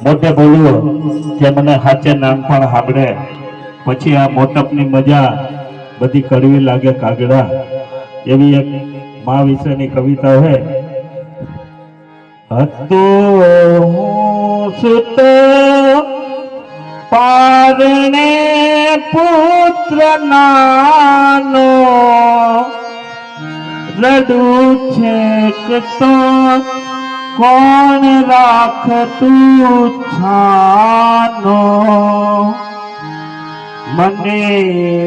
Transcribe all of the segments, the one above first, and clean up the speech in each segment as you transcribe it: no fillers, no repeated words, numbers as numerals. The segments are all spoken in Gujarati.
મોટે બોલવું કે મને હાચે નાનપણ સાંભળે પછી આ મોટપની મજા બધી કડવી લાગે કાગડા એવી એક મા વિશેની કવિતા હે હતો હું સુત પારણે પુત્ર નાનો રડું છેક તો કોણ રાખતું છાનો મને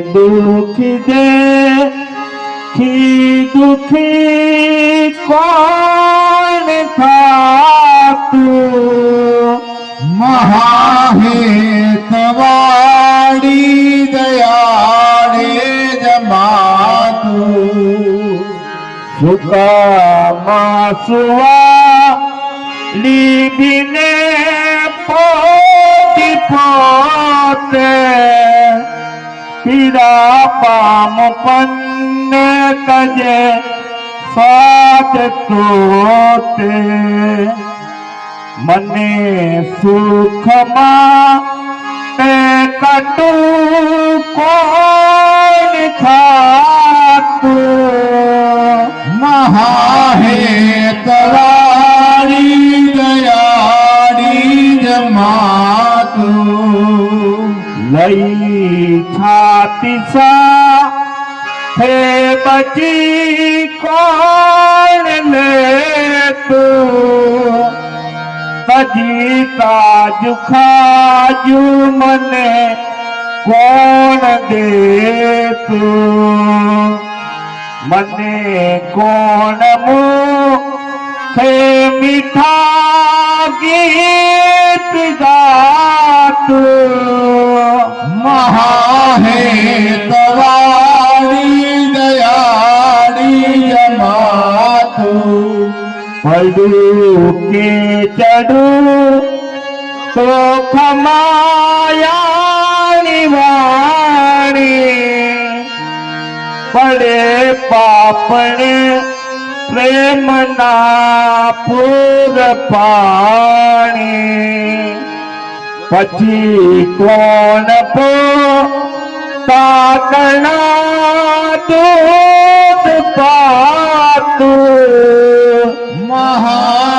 દુખી દે દુખી કોણ થાતું મહાહેતવાડી દયાળે જમાતું સુકામાં સુવા લીધીને પોતી પોતે પીડા પામ પન્ને કજે સાથ તોતે મને સુખમાં તે કટું કોણ ખાતું મહાહેતવાડી દયાળી જમાતું લઈ છાતી સા હે બચી કોણ લેતું તજી તાજુ ખાજુ મને કોણ દેતું મને કોણ મુખે મીઠા ગીત ગાતું મહાહેતવાડી દયાળી જમાતું પડું કે ચડું તો ખમાયાની વાણી પડે પાપણે પ્રેમના પૂર પાણી પછી કોણ પોતાના દૂધ પાતું મહાહેતવાડી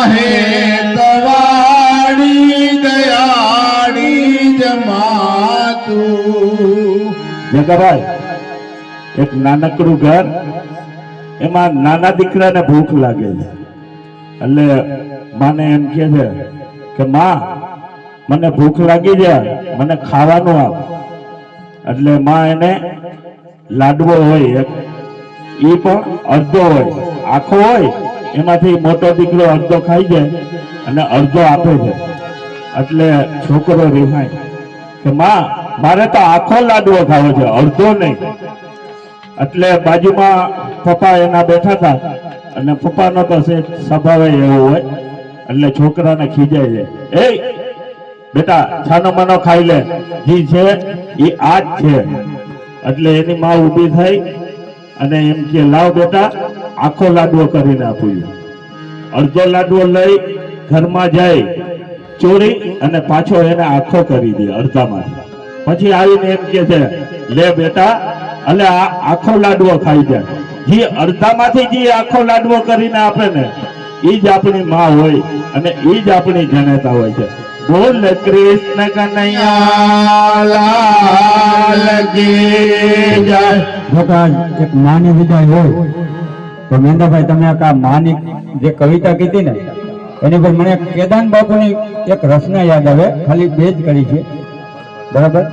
દયાળી જમાતું જગાભાઈ એક નાનકડું ઘર એમાં નાના દીકરાને ભૂખ લાગે છે એટલે માને એમ કહે છે કે માં મને ભૂખ લાગી છે મને ખાવાનું આપ એટલે માં એને લાડવો હોય એક એ પણ અડધો હોય આખો હોય એમાંથી મોટો દીકરો અડધો ખાઈ જાય અને અડધો આપે છે એટલે છોકરો રિહાય કે માં મારે તો આખો લાડવો ખાવો છે અડધો નહીં એટલે બાજુમાં પપ્પા એના બેઠા હતા અને પપ્પાનો તો સ્વભાવ એવો હોય એટલે છોકરાને ખીજાય છે એ બેટા છાનો માનો ખાઈ લે જી છે એ આ જ છે એટલે એની માં ઊભી થઈ અને એમ કે લાવ બેટા આખો લાડવો કરીને આપું અડધો લાડવો લઈ ઘરમાં જાય ચોરી અને પાછો એને આખો કરી દે અડધામાં પછી આવીને એમ કે છે લે બેટા એટલે આ આખો લાડવો ખાઈ જાય જે અડધામાંથી જે આખો લાડવો કરીને આપે ને એ જ આપણી માં હોય અને એ જ આપણી જનેતા હોય છે બોલ કૃષ્ણ કનૈયા લાલ કી જય એક માની વિદાય હોય તો મેંદાભાઈ તમે આ માની જે કવિતા કીધી ને એની પર મને કેદાન બાપુની એક રચના યાદ આવે ખાલી બે જ કરી છે બરાબર